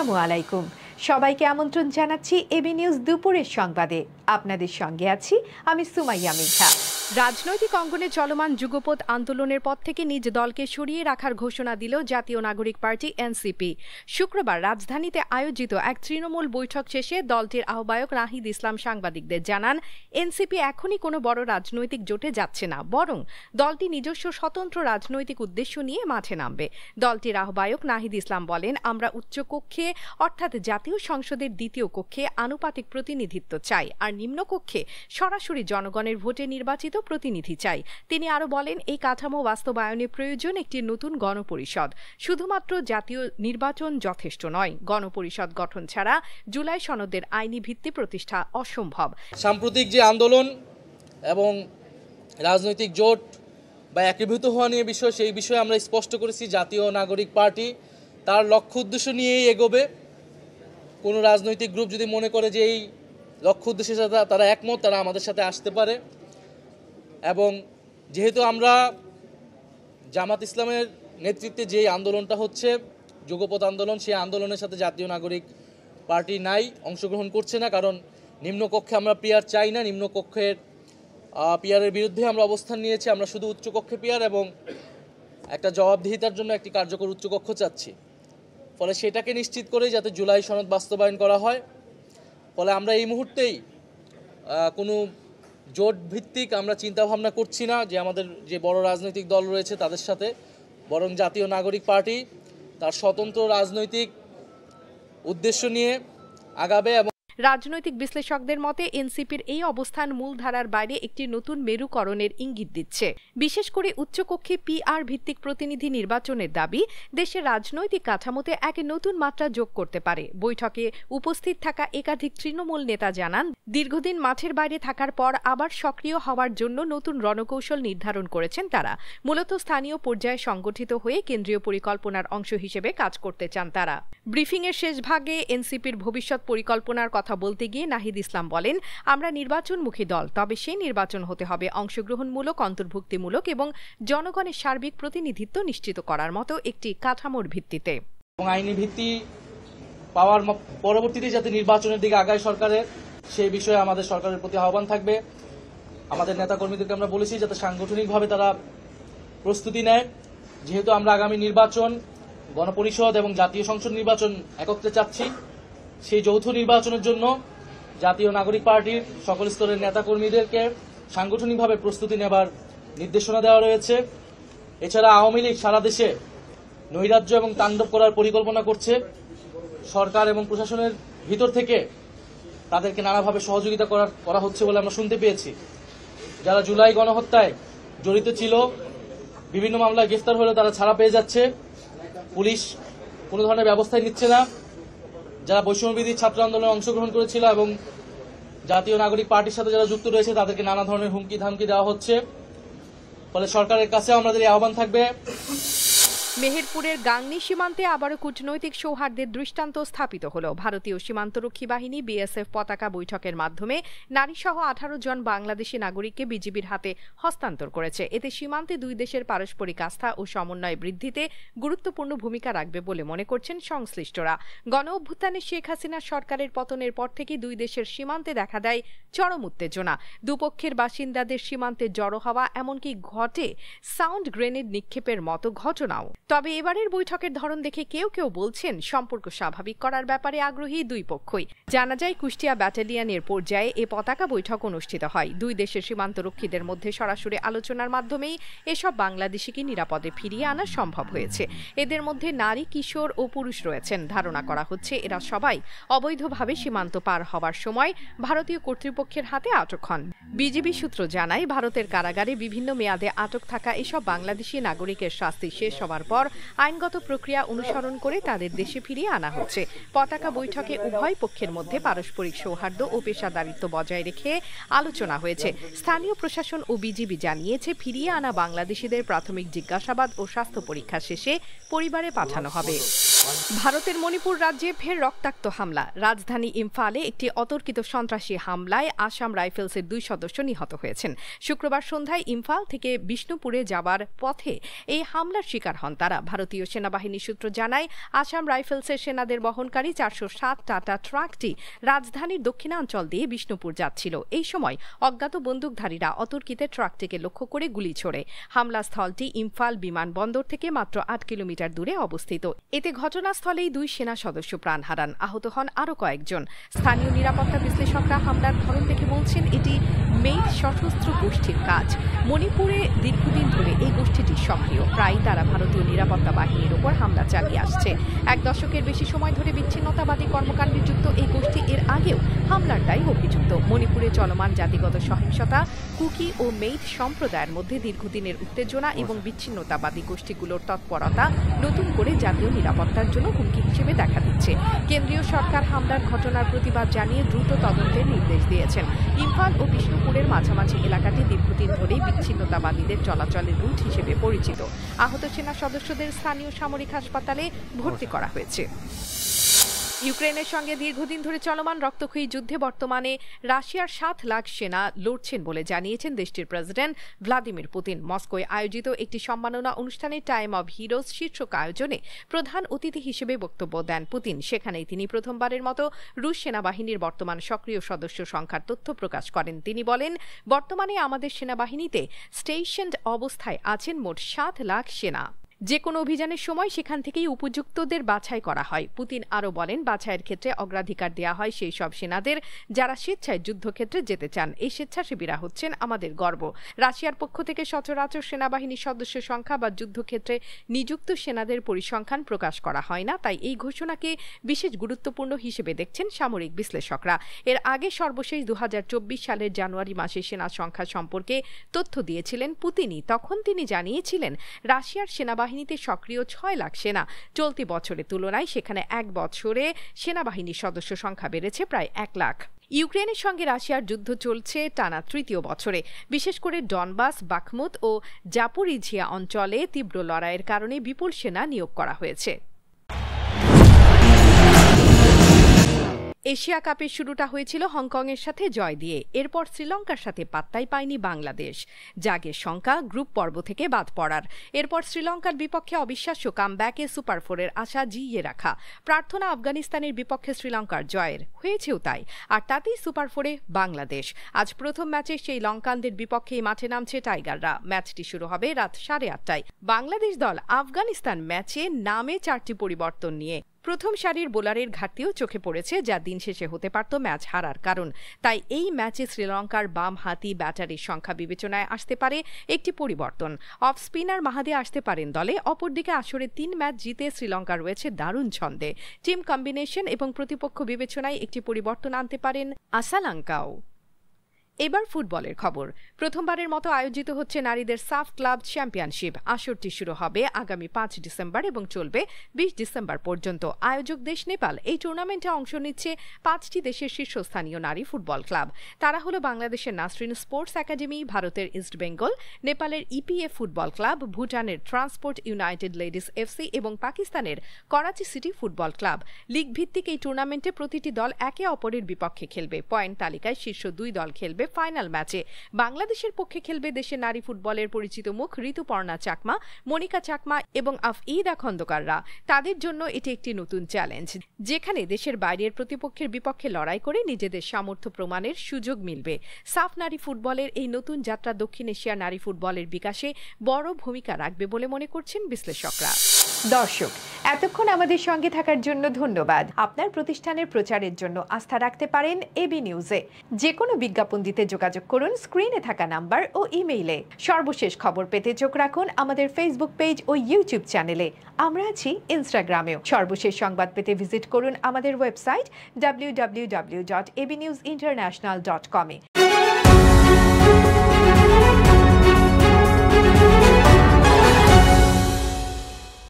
আসসালামু আলাইকুম। সবাইকে আমন্ত্রণ জানাচ্ছি এবি নিউজ দুপুরের সংবাদে। আপনাদের সঙ্গে আছি আমি সুমাইয়া মিঠা। রাজনৈতিক অঙ্গনে চলমান যুগপৎ আন্দোলনের পর থেকে নিজ দলকে সরিয়ে রাখার ঘোষণা দিল জাতীয় নাগরিক পার্টি এনসিপি। শুক্রবার রাজধানীতে আয়োজিত এক তৃণমূল বৈঠক শেষে দলটির আহ্বায়ক নাহিদ ইসলাম সাংবাদিকদের জানান, এনসিপি এখনই কোনো বড় রাজনৈতিক জোটে যাচ্ছে না, বরং দলটি নিজস্ব স্বতন্ত্র রাজনৈতিক উদ্দেশ্য নিয়ে মাঠে নামবে। দলটির আহ্বায়ক নাহিদ ইসলাম বলেন, আমরা উচ্চকক্ষে অর্থাৎ জাতীয় সংসদের দ্বিতীয় কক্ষে আনুপাতিক প্রতিনিধিত্ব চাই, আর নিম্নকক্ষে সরাসরি জনগণের ভোটে নির্বাচিত প্রতিনিধি চাই। তিনি আরো বলেন, এই কাঠামো বাস্তবায়নে প্রয়োজন একটি নতুন গণপরিষদ। শুধুমাত্র জাতীয় নির্বাচন যথেষ্ট নয়, গণপরিষদ গঠন ছাড়া জুলাই সনদের আইনি ভিত্তি প্রতিষ্ঠা অসম্ভব। সাম্প্রতিক যে আন্দোলন এবং রাজনৈতিক জোট বা একীভূত হওয়া নিয়ে বিষয়, সেই বিষয়ে আমরা স্পষ্ট করেছি জাতীয় নাগরিক পার্টি তার লক্ষ্য উদ্দেশ্য নিয়েই এগোবে। কোনো রাজনৈতিক গ্রুপ যদি মনে করে যে এই লক্ষ্য উদ্দেশ্যের সাথে তারা একমত, তারা আমাদের সাথে আসতে পারে। এবং যেহেতু আমরা জামাত ইসলামের নেতৃত্বে যে আন্দোলনটা হচ্ছে যুগপৎ আন্দোলন, সেই আন্দোলনের সাথে জাতীয় নাগরিক পার্টি নাই, অংশগ্রহণ করছে না। কারণ নিম্নকক্ষে আমরা পিয়ার চাই না, নিম্নকক্ষের পিয়ারের বিরুদ্ধে আমরা অবস্থান নিয়েছি। আমরা শুধু উচ্চকক্ষে পিয়ার এবং একটা জবাবদিহিতার জন্য একটি কার্যকর উচ্চকক্ষ চাচ্ছি। ফলে সেটাকে নিশ্চিত করে যাতে জুলাই সনদ বাস্তবায়ন করা হয়। ফলে আমরা এই মুহূর্তেই কোনো জোট ভিত্তিক আমরা চিন্তাভাবনা করছি না যে আমাদের যে বড় রাজনৈতিক দল রয়েছে তাদের সাথে, বরং জাতীয় নাগরিক পার্টি তার স্বতন্ত্র রাজনৈতিক উদ্দেশ্য নিয়ে আগাবে। এবং রাজনৈতিক বিশ্লেষকদের মতে এনসিপির এই অবস্থান মূলধারার বাইরে একটি নতুন মেরুকরণের ইঙ্গিত দিচ্ছে। বিশেষ করে উচ্চকক্ষে পিআর ভিত্তিক প্রতিনিধি নির্বাচনের দাবি দেশের রাজনৈতিক কাঠামোতে এক নতুন মাত্রা যোগ করতে পারে। বৈঠকে উপস্থিত থাকা একাধিক তৃণমূল নেতা জানান, দীর্ঘদিন মাঠের বাইরে থাকার পর আবার সক্রিয় হওয়ার জন্য নতুন রণকৌশল নির্ধারণ করেছেন তারা। মূলত স্থানীয় পর্যায়ে সংগঠিত হয়ে কেন্দ্রীয় পরিকল্পনার অংশ হিসেবে কাজ করতে চান তারা। ব্রিফিংয়ের শেষ ভাগে এনসিপির ভবিষ্যৎ পরিকল্পনার কথা বলতে গিয়ে নাহিদ ইসলাম বলেন, আমরা নির্বাচনমুখী দল, তবে সেই নির্বাচন হতে হবে অংশগ্রহণমূলক, অন্তর্ভুক্তিমূলক এবং জনগণের সার্বিক প্রতিনিধিত্ব নিশ্চিত করার মতো একটি কাঠামোর ভিত্তিতে। এবং আইনি ভিত্তি পাওয়ার পরবর্তীতে যাতে নির্বাচনের দিকে আগায় সরকারের, সেই বিষয়ে আমাদের সরকারের প্রতি আহ্বান থাকবে। আমাদের নেতাকর্মীদেরকে আমরা বলেছি যাতে সাংগঠনিকভাবে তারা প্রস্তুতি নেয়। যেহেতু আমরা আগামী নির্বাচন, গণপরিষদ এবং জাতীয় সংসদ নির্বাচন একত্রে চাচ্ছি, সেই যৌথ নির্বাচনের জন্য জাতীয় নাগরিক পার্টির সকল স্তরের নেতাকর্মীদেরকে সাংগঠনিকভাবে প্রস্তুতি নেবার নির্দেশনা দেওয়া রয়েছে। এছাড়া আওয়ামী লীগ সারা দেশে নৈরাজ্য এবং তাণ্ডব করার পরিকল্পনা করছে। সরকার এবং প্রশাসনের ভিতর থেকে তাদেরকে নানাভাবে সহযোগিতা করা হচ্ছে বলে আমরা শুনতে পেয়েছি। যারা জুলাই গণহত্যায় জড়িত ছিল, বিভিন্ন মামলায় গ্রেফতার হলে তারা ছাড়া পেয়ে যাচ্ছে, পুলিশ কোনো ধরনের ব্যবস্থাই নিচ্ছে না। যারা বৈষম্যবিরোধী ছাত্র আন্দোলনে অংশগ্রহণ করেছিল এবং জাতীয় নাগরিক পার্টির সাথে যারা যুক্ত রয়েছে তাদেরকে নানা ধরনের হুমকি ধামকি দেওয়া হচ্ছে। ফলে সরকারের কাছে আমাদের এই আহ্বান থাকবে। মেহেরপুরের গাংনী সীমান্তে আবারও কূটনৈতিক সৌহার্দ্যের দৃষ্টান্ত স্থাপিত হল। ভারতীয় সীমান্তরক্ষী বাহিনী বিএসএফ পতাকা বৈঠকের মাধ্যমে নারীসহ 18 জন বাংলাদেশি নাগরিককে বিজিবির হাতে হস্তান্তর করেছে। এতে সীমান্তে দুই দেশের পারস্পরিক আস্থা ও সমন্বয় বৃদ্ধিতে গুরুত্বপূর্ণ ভূমিকা রাখবে বলে মনে করছেন সংশ্লিষ্টরা। গণ অভ্যুত্থানে শেখ হাসিনা সরকারের পতনের পর থেকে দুই দেশের সীমান্তে দেখা দেয় চরম উত্তেজনা। দুপক্ষের বাসিন্দাদের সীমান্তে জড়ো হওয়া, এমনকি ঘটে সাউন্ড গ্রেনেড নিক্ষেপের মতো ঘটনাও। তবে এবারের বৈঠকের ধরন দেখে কেউ কেউ বলছেন সম্পর্ক স্বাভাবিক করার ব্যাপারে আগ্রহী দুই পক্ষই। জানা যায়, কুষ্টিয়া ব্যাটালিয়নের পর্যায়ে এ পতাকা বৈঠক অনুষ্ঠিত হয়। দুই দেশের সীমান্তরক্ষীদের মধ্যে সরাসরি আলোচনার মাধ্যমেই এসব বাংলাদেশিকে নিরাপদে ফিরিয়ে আনা সম্ভব হয়েছে। এদের মধ্যে নারী, কিশোর ও পুরুষ রয়েছেন। ধারণা করা হচ্ছে এরা সবাই অবৈধভাবে সীমান্ত পার হওয়ার সময় ভারতীয় কর্তৃপক্ষের হাতে আটক হন। বিজিবি সূত্র জানায়, ভারতের কারাগারে বিভিন্ন মেয়াদে আটক থাকা এসব বাংলাদেশি নাগরিকের শাস্তি শেষ হওয়ার পর আইনগত প্রক্রিয়া অনুসরণ করে তাদের দেশে ফিরিয়ে আনা হচ্ছে। পতাকা বৈঠকে উভয় পক্ষের মধ্যে পারস্পরিক সৌহার্দ্য ও পেশাদারিত্ব বজায় রেখে আলোচনা হয়েছে। স্থানীয় প্রশাসন ও বিজিবি জানিয়েছে, ফিরিয়ে আনা বাংলাদেশিদের প্রাথমিক জিজ্ঞাসাবাদ ও স্বাস্থ্য পরীক্ষা শেষে পরিবারে পাঠানো হবে। ভারতের মণিপুর রাজ্যে ফের রক্তাক্ত হামলা। রাজধানী ইম্ফালে একটি অতর্কিত সন্ত্রাসী হামলায় আসাম রাইফেলসের 2 সদস্য নিহত হয়েছেন। শুক্রবার সন্ধ্যায় ইম্ফাল থেকে বিষ্ণুপুরে যাবার পথে এই হামলার শিকার হন তারা। ভারতীয় সেনাবাহিনী সূত্র জানায়, আসাম রাইফেলসের সেনাদের বহনকারী 407 টাটা ট্রাকটি রাজধানীর দক্ষিণাঞ্চল দিয়ে বিষ্ণুপুর যাচ্ছিল। এই সময় অজ্ঞাত বন্দুকধারীরা অতর্কিতে ট্রাকটিকে লক্ষ্য করে গুলি ছোড়ে। হামলাস্থলটি ইম্ফাল বিমানবন্দর থেকে মাত্র 8 কিলোমিটার দূরে অবস্থিত। এতে ঘটনাস্থলেই 2 সেনা সদস্য প্রাণ হারান, আহত হন আরও কয়েকজন। স্থানীয় নিরাপত্তা বিশ্লেষকরা হামলার ধরন দেখে বলছেন, এটি মেইত সশস্ত্র গোষ্ঠীর কাজ। মণিপুরে দীর্ঘদিন ধরে এই গোষ্ঠীটি সক্রিয়। প্রায়ই তারা ভারতীয় নিরাপত্তা বাহিনীর উপর হামলা চালিয়ে আসছে। 1 দশকের বেশি সময় ধরে বিচ্ছিন্নতাবাদী কর্মকাণ্ডে যুক্ত এই গোষ্ঠী এর আগেও হামলার দায়ে অভিযুক্ত। মণিপুরে চলমান জাতিগত সহিংসতা, কুকি ও মেইত সম্প্রদায়ের মধ্যে দীর্ঘদিনের উত্তেজনা এবং বিচ্ছিন্নতাবাদী গোষ্ঠীগুলোর তৎপরতা নতুন করে জাতীয় নিরাপত্তার জন্য হুমকি হিসেবে দেখা দিচ্ছে। কেন্দ্রীয় সরকার হামলার ঘটনার প্রতিবাদ জানিয়ে দ্রুত তদন্তের নির্দেশ দিয়েছেন। ইম্ফাল ও বিষ্ণুপুরের মাঝামাঝি এলাকাটি দীর্ঘদিন ধরেই বিচ্ছিন্নতাবাদীদের চলাচলের রুট হিসেবে পরিচিত। আহত সেনা সদস্যদের স্থানীয় সামরিক হাসপাতালে ভর্তি করা হয়েছে। ইউক্রেনের সঙ্গে দীর্ঘদিন ধরে চলমান রক্তক্ষয়ী যুদ্ধে বর্তমানে রাশিয়ার 7 লাখ সেনা লড়ছেন বলে জানিয়েছেন দেশটির প্রেসিডেন্ট ভ্লাদিমির পুতিন। মস্কোয় আয়োজিত একটি সম্মাননা অনুষ্ঠানে টাইম অব হিরোজ শীর্ষক আয়োজনে প্রধান অতিথি হিসেবে বক্তব্য দেন পুতিন। সেখানেই তিনি প্রথমবারের মতো রুশ সেনাবাহিনীর বর্তমান সক্রিয় সদস্য সংখ্যার তথ্য প্রকাশ করেন। তিনি বলেন, বর্তমানে আমাদের সেনাবাহিনীতে স্টেশনড অবস্থায় আছেন মোট 7 লাখ সেনা। যে কোনো অভিযানের সময় সেখান থেকেই উপযুক্তদের বাছাই করা হয়। পুতিন আরও বলেন, বাছাইয়ের ক্ষেত্রে অগ্রাধিকার দেওয়া হয় সেই সব সেনাদের যারা স্বেচ্ছায় যুদ্ধক্ষেত্রে যেতে চান। এই স্বেচ্ছাসেবীরা হচ্ছেন আমাদের গর্ব। রাশিয়ার পক্ষ থেকে সচরাচর সেনাবাহিনীর সদস্য সংখ্যা বা যুদ্ধক্ষেত্রে নিযুক্ত সেনাদের পরিসংখ্যান প্রকাশ করা হয় না, তাই এই ঘোষণাকে বিশেষ গুরুত্বপূর্ণ হিসেবে দেখছেন সামরিক বিশ্লেষকরা। এর আগে সর্বশেষ 2024 সালের জানুয়ারি মাসে সেনা সংখ্যা সম্পর্কে তথ্য দিয়েছিলেন পুতিনই। তখন তিনি জানিয়েছিলেন, রাশিয়ার সেনাবাহিনীতে সক্রিয় 6 লাখ সেনা। চলতি বছরের তুলনায় সেখানে 1 বছরে সেনাবাহিনীর সদস্য সংখ্যা বেড়েছে প্রায় 1 লাখ। ইউক্রেনের সঙ্গে রাশিয়ার যুদ্ধ চলছে টানা 3য় বছরে। বিশেষ করে ডনবাস, বাখমুত ও জাপোরিঝিয়া অঞ্চলে তীব্র লড়াইয়ের কারণে বিপুল সেনা নিয়োগ করা হয়েছে। এশিয়া কাপের শুরুটা হয়েছিল হংকংয়ের সাথে জয় দিয়ে। এরপর শ্রীলঙ্কার সাথে পাত্তাই পায়নি বাংলাদেশ। জাগের শঙ্কা গ্রুপ পর্ব থেকে বাদ পড়ার। এরপর শ্রীলঙ্কার বিপক্ষে অবিশ্বাস্য কামব্যাকে সুপার 4-এর আশা জিইয়ে রাখা। প্রার্থনা আফগানিস্তানের বিপক্ষে শ্রীলঙ্কার জয়ের, হয়েছেও তাই। আর তাতেই সুপার 4-এ বাংলাদেশ। আজ প্রথম ম্যাচে সেই লঙ্কানদের বিপক্ষেই মাঠে নামছে টাইগাররা। ম্যাচটি শুরু হবে রাত 8:30টায়। বাংলাদেশ দল আফগানিস্তান ম্যাচে নামে 4টি পরিবর্তন নিয়ে। প্রথম সারির বোলারের ঘাটতিও চোখে পড়েছে, যা দিন শেষে হতে পারত ম্যাচ হারার কারণ। তাই এই ম্যাচে শ্রীলঙ্কার বাম হাতি ব্যাটারির সংখ্যা বিবেচনায় আসতে পারে একটি পরিবর্তন। অফ স্পিনার মাহাদি আসতে পারেন দলে। অপরদিকে আসরে 3 ম্যাচ জিতে শ্রীলঙ্কা রয়েছে দারুণ ছন্দে। টিম কম্বিনেশন এবং প্রতিপক্ষ বিবেচনায় একটি পরিবর্তন আনতে পারেন আসালাঙ্কাও। এবার ফুটবলের খবর। প্রথমবারের মতো আয়োজিত হচ্ছে নারীদের সাফ ক্লাব চ্যাম্পিয়নশিপ। আসরটি শুরু হবে আগামী 5 ডিসেম্বর এবং চলবে 20 ডিসেম্বর পর্যন্ত। আয়োজক দেশ নেপাল। এই টুর্নামেন্টে অংশ নিচ্ছে 5টি দেশের শীর্ষস্থানীয় নারী ফুটবল ক্লাব। তারা হলো বাংলাদেশের নাসরিন স্পোর্টস একাডেমি, ভারতের ইস্ট বেঙ্গল, নেপালের ইপিএফ ফুটবল ক্লাব, ভুটানের ট্রান্সপোর্ট ইউনাইটেড লেডিস এফসি এবং পাকিস্তানের Karachi city football club. League ভিত্তিক এই টুর্নামেন্টে প্রতিটি দল একে অপরের বিপক্ষে খেলবে। পয়েন্ট তালিকায় শীর্ষ 2 দল খেলবে ফাইনাল ম্যাচে। বাংলাদেশের পক্ষে খেলবে দেশের নারী ফুটবলের পরিচিত মুখ ঋতুপর্ণা চাকমা, মনিকা চাকমা এবং আফইদা খন্দকাররা। তাদের জন্য এটি একটি নতুন চ্যালেঞ্জ, যেখানে দেশের বাইরের প্রতিপক্ষের বিপক্ষে লড়াই করে নিজেদের সামর্থ্য প্রমাণের সুযোগ মিলবে। সাফ নারী ফুটবলের এই নতুন যাত্রা দক্ষিণ এশিয়ার নারী ফুটবলের বিকাশে বড় ভূমিকা রাখবে বলে মনে করছেন বিশ্লেষকরা। দর্শক, এতক্ষণ আমাদের সঙ্গে থাকার জন্য ধন্যবাদ। আপনার প্রতিষ্ঠানের প্রচারের জন্য আস্থা রাখতে পারেন এবি নিউজে। যে কোনো বিজ্ঞাপন দিতে যোগাযোগ করুন স্ক্রিনে থাকা নাম্বার ও ইমেইলে। সর্বশেষ খবর পেতে চোখ রাখুন আমাদের ফেসবুক পেজ ও ইউটিউব চ্যানেলে। আমরা আছি ইনস্টাগ্রামেও। সর্বশেষ সংবাদ পেতে ভিজিট করুন আমাদের ওয়েবসাইট www.abnewsinternational.com-এ।